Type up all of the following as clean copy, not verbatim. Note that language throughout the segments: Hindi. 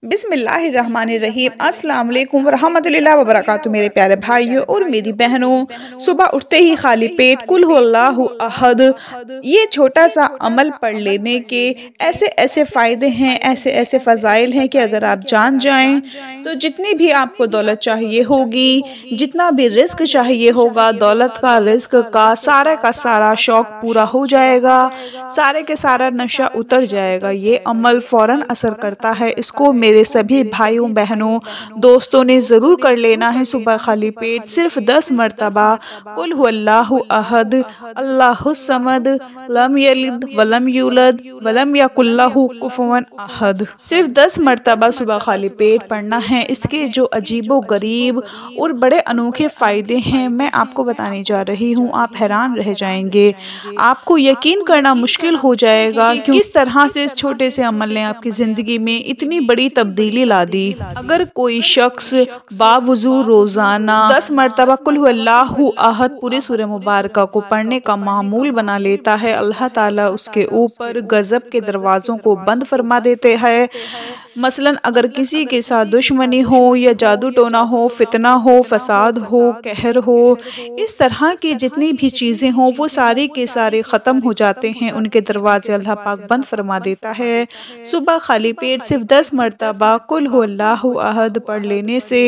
बिस्मिल्लाहिर्रहमानिर्रहीम। अस्सलाम वालेकुम वरहमतुल्लाहि वबरकातुहू। मेरे प्यारे भाइयों और मेरी बहनों, सुबह उठते ही खाली पेट कुल हुवल्लाहु अहद ये छोटा सा अमल पढ़ लेने के ऐसे ऐसे फ़ायदे हैं, ऐसे ऐसे फ़ज़ाइल हैं कि अगर आप जान जाएं तो जितनी भी आपको दौलत चाहिए होगी, जितना भी रिस्क चाहिए होगा, दौलत का, रिस्क का सारा शौक़ पूरा हो जाएगा, सारे के सारा नशा उतर जाएगा। ये अमल फ़ौरन असर करता है। इसको मेरे सभी भाइयों बहनों दोस्तों ने ज़रूर कर लेना है। सुबह खाली पेट सिर्फ 10 मरतबा कुल हुवल्लाहु अहद अल्लाहुस समद लम यलिद वलम यूलद वलम यकुल लहू कुफुवन अहद सिर्फ 10 मरतबा सुबह खाली पेट पढ़ना है। इसके जो अजीबो गरीब और बड़े अनोखे फ़ायदे हैं मैं आपको बताने जा रही हूँ। आप हैरान रह जाएंगे, आपको यकीन करना मुश्किल हो जाएगा कि किस तरह से इस छोटे से अमल ने आपकी ज़िंदगी में इतनी बड़ी तब्दीली ला दी। अगर कोई शख्स बावजू रोज़ाना 10 मरतबा कुल हुवल्लाहु अहद पूरी सूरह मुबारक को पढ़ने का मामूल बना लेता है, अल्लाह ताला उसके ऊपर गज़ब के दरवाज़ों को बंद फरमा देते हैं। मसलन अगर किसी के साथ दुश्मनी हो या जादू टोना हो, फितना हो, फसाद हो, कहर हो, इस तरह की जितनी भी चीज़ें हों वो सारे के सारे ख़त्म हो जाते हैं। उनके दरवाज़े अल्लाह पाक बंद फरमा देता है। सुबह खाली पेट सिर्फ 10 मरतबा कुल हुवल्लाहु अहद पढ़ लेने से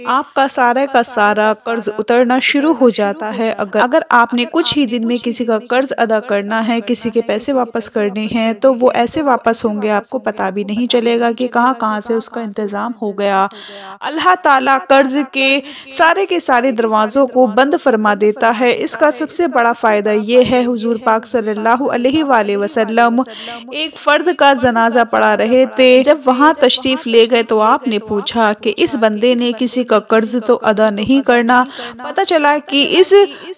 आपका सारा का सारा कर्ज उतरना शुरू हो जाता है। अगर आपने कुछ ही दिन में किसी का कर्ज अदा करना है, किसी के पैसे वापस करने हैं, तो वो ऐसे वापस होंगे आपको पता भी नहीं चलेगा कि कहाँ कहाँ से उसका इंतज़ाम हो गया। अल्लाह ताला कर्ज के सारे दरवाज़ों को बंद फरमा देता है। इसका सबसे बड़ा फ़ायदा ये है, हुजूर पाक सल्लल्लाहु अलैहि वसल्लम एक फ़र्द का जनाजा पढ़ा रहे थे। जब वहाँ तशरीफ़ ले गए तो आपने पूछा कि इस बंदे ने किसी का कर्ज तो अदा नहीं करना। पता चला कि इस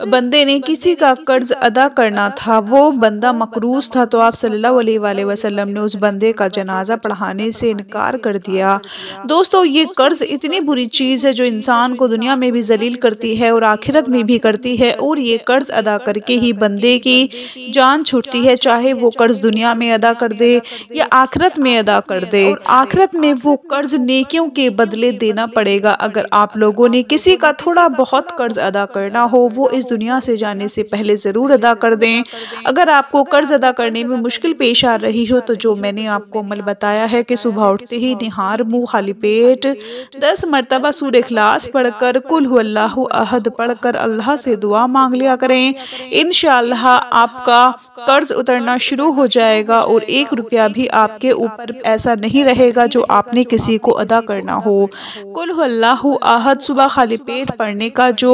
बंदे ने किसी का कर्ज अदा करना था, वो बंदा मकरूज़ था। तो आप सल्लल्लाहु अलैहि वसल्लम ने उस बंदे का जनाजा पढ़ाने से इनकार कर दिया। दोस्तों, ये कर्ज इतनी बुरी चीज़ है जो इंसान को दुनिया में भी जलील करती है और आखिरत में भी करती है। और ये कर्ज अदा करके ही बंदे की जान छूटती है, चाहे वो कर्ज दुनिया में अदा कर दे या आखिरत में अदा कर दे। और आखिरत में वो कर्ज नेकियों के बदले देना पड़ेगा। अगर आप लोगों ने किसी का थोड़ा बहुत कर्ज अदा करना हो, वो इस दुनिया से जाने से पहले ज़रूर अदा कर दें। अगर आपको कर्ज अदा करने में मुश्किल पेश आ रही हो तो जो मैंने आपको अमल बताया है कि सुबह उठते ही निहार मुँह खाली पेट 10 मरतबा सूरह इखलास पढ़कर कुल हुवल्लाहु अहद पढ़कर अल्लाह से दुआ मांग लिया करें। इंशाअल्लाह आपका कर्ज उतरना शुरू हो जाएगा और 1 रुपया भी आपके ऊपर ऐसा नहीं रहेगा जो आपने किसी को अदा करना हो। कुल हुवल्लाहु अहद सुबह खाली पेट पढ़ने का जो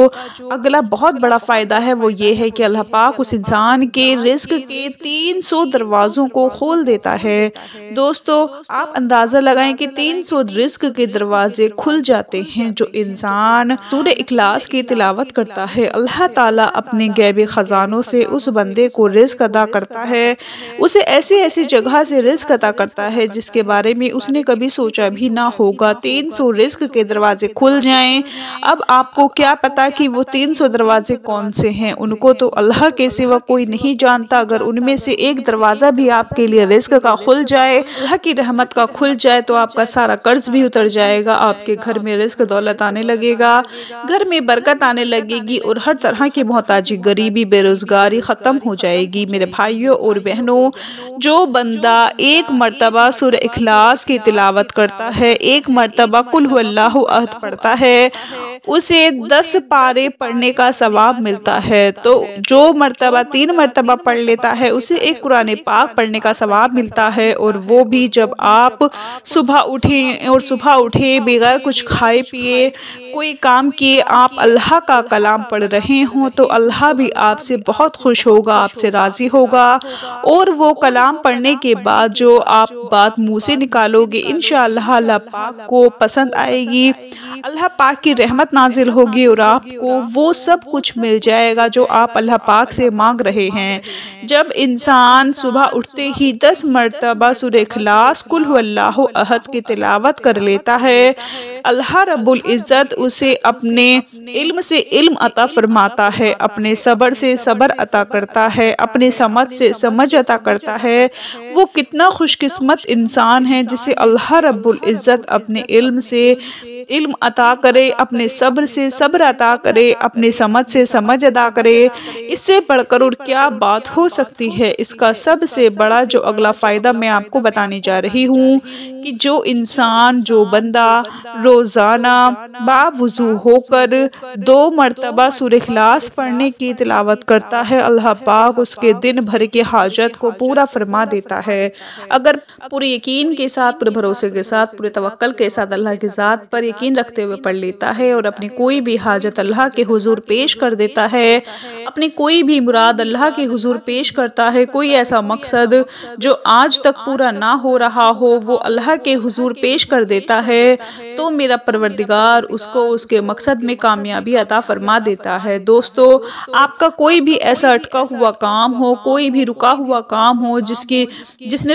अगला बहुत बड़ा फ़ायदा है वो ये है कि अल्लाह पाक उस इंसान के रिस्क के 300 दरवाज़ों को खोल देता है। दोस्तों, आप अंदाज़ा लगाएं कि 300 रिस्क के दरवाजे खुल जाते हैं। जो इंसान सूरह इखलास की तिलावत करता है, अल्लाह ताला अपने गैबी ख़जानों से उस बंदे को रिस्क अदा करता है। उसे ऐसी ऐसी जगह से रिस्क अदा करता है जिसके बारे में उसने कभी सोचा भी ना होगा। 300 रिस्क के दरवाजे खुल जाएं। अब आपको क्या पता कि वो 300 दरवाजे कौन से हैं, उनको तो अल्लाह के सिवा कोई नहीं जानता। अगर उनमें से एक दरवाज़ा भी आपके लिए रिस्क का खुल जाए, अल्लाह की रहमत का खुल जाए, तो आपका सारा कर्ज भी उतर जाएगा। आपके घर में रिस्क दौलत आने लगेगा, घर में बरकत आने लगेगी और हर तरह की मोहताजी, गरीबी, बेरोजगारी ख़त्म हो जाएगी। मेरे भाइयों और बहनों, जो बंदा 1 मरतबा सूरह इखलास की तिलावत करता है, 1 मरतबा कुल हुवल्लाहु अहद पढ़ता है, उसे 10 पारे पढ़ने का सवाब मिलता है। तो जो मरतबा 3 मरतबा पढ़ लेता है उसे 1 कुरान पाक पढ़ने का सवाब मिलता है। और वो भी जब आप सुबह उठें बगैर कुछ खाए पिए कोई काम किए, आप अल्लाह का कलाम पढ़ रहे हों, तो अल्लाह भी आपसे बहुत खुश होगा, आपसे राज़ी होगा। और वो कलाम पढ़ने के बाद जो आप बात मुँह से निकालोगे, इंशाअल्लाह अल्लाह पाक को पसंद आएगी, अल्लाह पाक की रहमत नाजिल होगी और आपको वो सब कुछ मिल जाएगा जो आप अल्लाह पाक से मांग रहे हैं। जब इंसान सुबह उठते ही 10 मरतबा सूरह इखलास कुल हुवल्लाहु अल्लाहु अहद की तिलावत कर लेता है, अल्लाह रब्बुल इज़्ज़त उसे अपने इल्म से इल्म अता फरमाता है, अपने सब्र से सब्र अता करता है, अपने समझ से समझ अता करता है। वो कितना खुशकिस्मत इंसान है जिसे अल्लाह रब्बुल इज़्ज़त अपने इल्म से इल्म अता करे, अपने सब्र से सब्र अता करे, अपने समझ से समझ अदा करे। इससे बढ़कर और क्या बात हो सकती है। इसका सबसे बड़ा जो अगला फ़ायदा मैं आपको बताने जा रही हूँ कि जो इंसान, जो बंदा रोज़ाना बावुज़ू होकर 2 मरतबा सूरह इखलास पढ़ने की तिलावत करता है, अल्लाह पाक उसके दिन भर की हाजत को पूरा फरमा देता है। अगर पूरे यकीन के साथ, पूरे भरोसे के साथ, पूरे तवक्कल के साथ अल्लाह की ज़ात पर यकीन रखते हुए पढ़ लेता है और अपनी कोई भी हाजत अल्लाह के हुजूर पेश कर देता है, अपनी कोई भी मुराद अल्लाह के हुजूर पेश करता है, कोई ऐसा मकसद जो आज तक पूरा ना हो रहा हो वो अल्लाह के हुजूर पेश कर देता है, तो मेरा परवरदिगार उसको उसके मकसद में कामयाबी अता फरमा देता है। दोस्तों, आपका कोई भी ऐसा अटका हुआ काम हो, कोई भी रुका हुआ काम हो जिसमें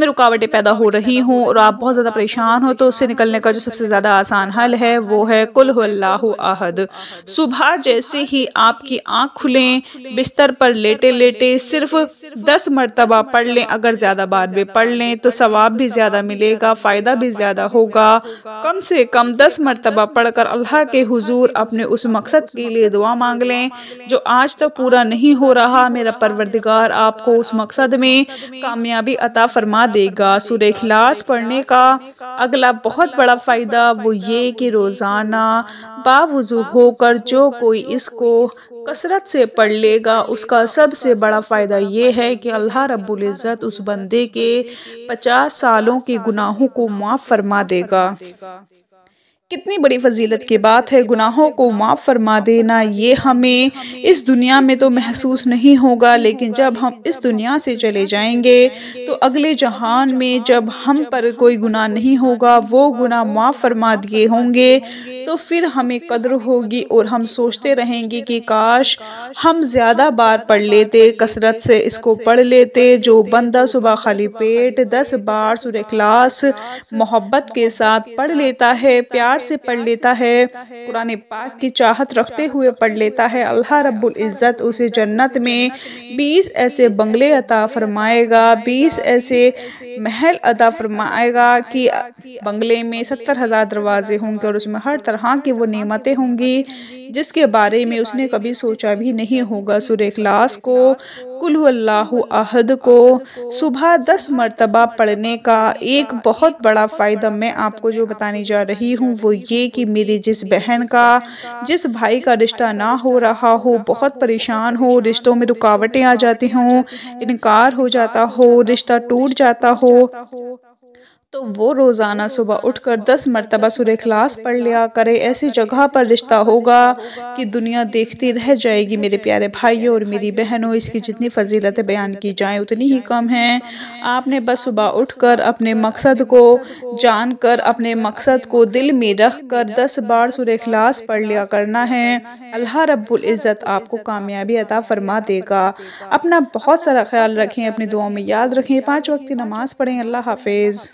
रुकावटें पैदा हो रही हों और आप बहुत ज़्यादा परेशान हो, तो उससे निकलने का जो सबसे ज़्यादा आसान हल है वो है कुल हुवल्लाहु अहद। सुबह जैसे ही आपकी आँख खुलें, बिस्तर पर लेटे लेटे सिर्फ 10 मरतबा पढ़ लें। अगर ज़्यादा बार भी पढ़ लें तो सवाब भी ज़्यादा मिलेगा, फ़ायदा भी ज़्यादा होगा। कम से कम 10 मरतबा पढ़कर अल्लाह के हुजूर अपने उस मकसद के लिए दुआ मांग लें जो आज तक पूरा नहीं हो रहा। मेरा परवरदिगार आपको उस मकसद में कामयाबी अता फरमा देगा। सूरह इखलास पढ़ने का अगला बहुत बड़ा फ़ायदा वो ये कि रोज़ाना बावुज़ू होकर जो कोई इसको कसरत से पढ़ लेगा उसका सबसे बड़ा फ़ायदा ये है कि अल्लाह रब्बुल इज़्ज़त उस बंदे के 50 सालों के गुनाहों को माफ़ फरमा देगा। कितनी बड़ी फजीलत की बात है। गुनाहों को माफ़ फरमा देना ये हमें इस दुनिया में तो महसूस नहीं होगा, लेकिन जब हम इस दुनिया से चले जाएंगे तो अगले जहान में जब हम पर कोई गुनाह नहीं होगा, वो गुनाह माफ़ फरमा दिए होंगे, तो फिर हमें कद्र होगी और हम सोचते रहेंगे कि काश हम ज़्यादा बार पढ़ लेते, कसरत से इसको पढ़ लेते। जो बंदा सुबह खाली पेट 10 बार सूरह इखलास मोहब्बत के साथ पढ़ लेता है, प्यार से पढ़ लेता है, कुरान पाक की चाहत रखते हुए पढ़ लेता है, अल्लाह रब्बुल इज़्ज़त उसे जन्नत में 20 ऐसे बंगले अता फरमाएगा, 20 ऐसे महल अता फरमाएगा कि बंगले में 70,000 दरवाजे होंगे और उसमें हर तरह की वो नेमतें होंगी जिसके बारे में उसने कभी सोचा भी नहीं होगा। सूरह इखलास को, कुल हुवल्लाहु अहद को सुबह 10 मरतबा पढ़ने का एक बहुत बड़ा फ़ायदा मैं आपको जो बताने जा रही हूँ वो ये कि मेरी जिस बहन का, जिस भाई का रिश्ता ना हो रहा हो, बहुत परेशान हो, रिश्तों में रुकावटें आ जाती हों, इनकार हो जाता हो, रिश्ता टूट जाता हो, तो वो रोज़ाना सुबह उठकर 10 मरतबा सूरह इखलास पढ़ लिया करे। ऐसी जगह पर रिश्ता होगा कि दुनिया देखती रह जाएगी। मेरे प्यारे भाइयों और मेरी बहनों, इसकी जितनी फजीलतें बयान की जाएं उतनी ही कम हैं। आपने बस सुबह उठकर अपने मकसद को जानकर, अपने मकसद को दिल में रख कर 10 बार सूरह इखलास पढ़ लिया करना है। अल्लाह रब्बुल इज़्ज़त आपको कामयाबी अता फरमा देगा। अपना बहुत सारा ख्याल रखें, अपनी दुआओं में याद रखें, 5 वक्त की नमाज़ पढ़ें। अल्लाह हाफिज़।